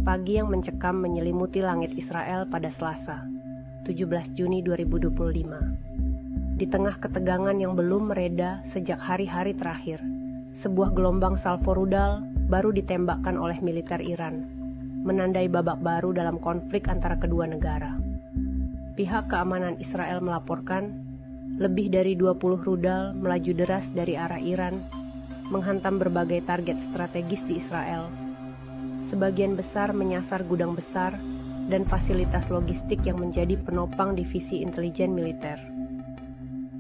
Pagi yang mencekam menyelimuti langit Israel pada Selasa, 17 Juni 2025. Di tengah ketegangan yang belum mereda sejak hari-hari terakhir, sebuah gelombang salvo rudal baru ditembakkan oleh militer Iran, menandai babak baru dalam konflik antara kedua negara. Pihak keamanan Israel melaporkan, lebih dari 20 rudal melaju deras dari arah Iran, menghantam berbagai target strategis di Israel. Sebagian besar menyasar gudang besar dan fasilitas logistik yang menjadi penopang divisi intelijen militer.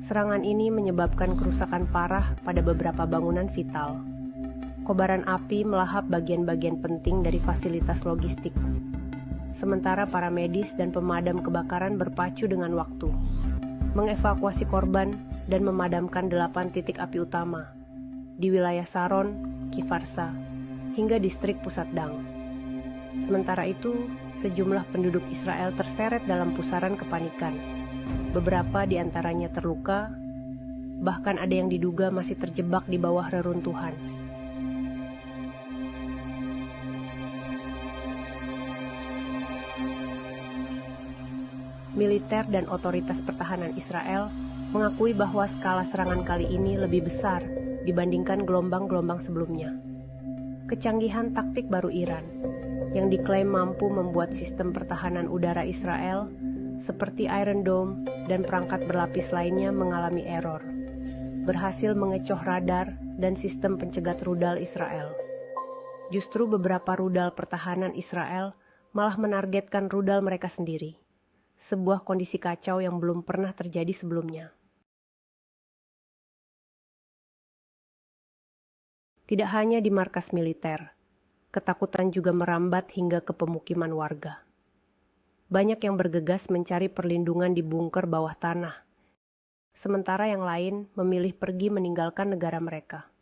Serangan ini menyebabkan kerusakan parah pada beberapa bangunan vital. Kobaran api melahap bagian-bagian penting dari fasilitas logistik. Sementara para medis dan pemadam kebakaran berpacu dengan waktu, mengevakuasi korban dan memadamkan 8 titik api utama di wilayah Saron, Kifarsa, hingga distrik pusat Dang. Sementara itu, sejumlah penduduk Israel terseret dalam pusaran kepanikan. Beberapa di antaranya terluka, bahkan ada yang diduga masih terjebak di bawah reruntuhan. Militer dan otoritas pertahanan Israel mengakui bahwa skala serangan kali ini lebih besar dibandingkan gelombang-gelombang sebelumnya. Kecanggihan taktik baru Iran, yang diklaim mampu membuat sistem pertahanan udara Israel seperti Iron Dome dan perangkat berlapis lainnya mengalami error, berhasil mengecoh radar dan sistem pencegat rudal Israel. Justru beberapa rudal pertahanan Israel malah menargetkan rudal mereka sendiri, sebuah kondisi kacau yang belum pernah terjadi sebelumnya. Tidak hanya di markas militer, ketakutan juga merambat hingga ke pemukiman warga. Banyak yang bergegas mencari perlindungan di bunker bawah tanah, sementara yang lain memilih pergi meninggalkan negara mereka.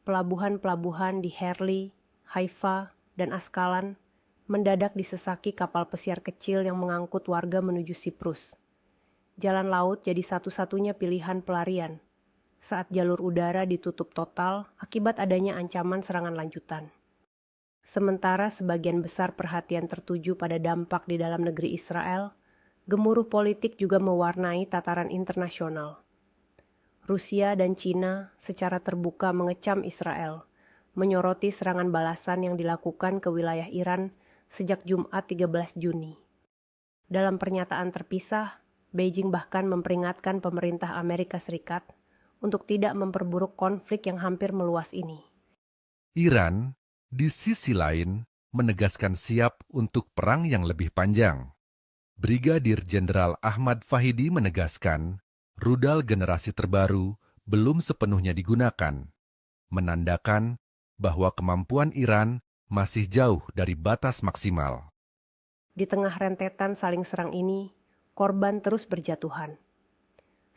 Pelabuhan-pelabuhan di Herli, Haifa, dan Askalan mendadak disesaki kapal pesiar kecil yang mengangkut warga menuju Siprus. Jalan laut jadi satu-satunya pilihan pelarian saat jalur udara ditutup total akibat adanya ancaman serangan lanjutan. Sementara sebagian besar perhatian tertuju pada dampak di dalam negeri Israel, gemuruh politik juga mewarnai tataran internasional. Rusia dan Cina secara terbuka mengecam Israel, menyoroti serangan balasan yang dilakukan ke wilayah Iran sejak Jumat 13 Juni. Dalam pernyataan terpisah, Beijing bahkan memperingatkan pemerintah Amerika Serikat untuk tidak memperburuk konflik yang hampir meluas ini. Iran, di sisi lain, menegaskan siap untuk perang yang lebih panjang. Brigadir Jenderal Ahmad Fahidi menegaskan, rudal generasi terbaru belum sepenuhnya digunakan, menandakan bahwa kemampuan Iran masih jauh dari batas maksimal. Di tengah rentetan saling serang ini, korban terus berjatuhan.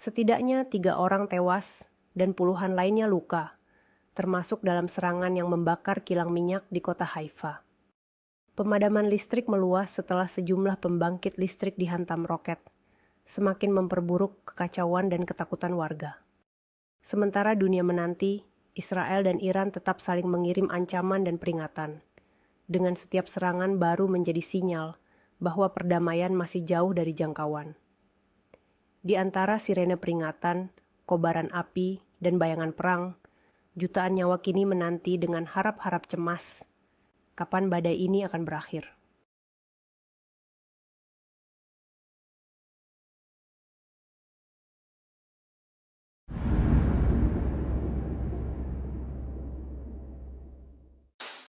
Setidaknya 3 orang tewas dan puluhan lainnya luka, termasuk dalam serangan yang membakar kilang minyak di kota Haifa. Pemadaman listrik meluas setelah sejumlah pembangkit listrik dihantam roket, semakin memperburuk kekacauan dan ketakutan warga. Sementara dunia menanti, Israel dan Iran tetap saling mengirim ancaman dan peringatan. Dengan setiap serangan baru menjadi sinyal bahwa perdamaian masih jauh dari jangkauan. Di antara sirene peringatan, kobaran api, dan bayangan perang, jutaan nyawa kini menanti dengan harap-harap cemas kapan badai ini akan berakhir.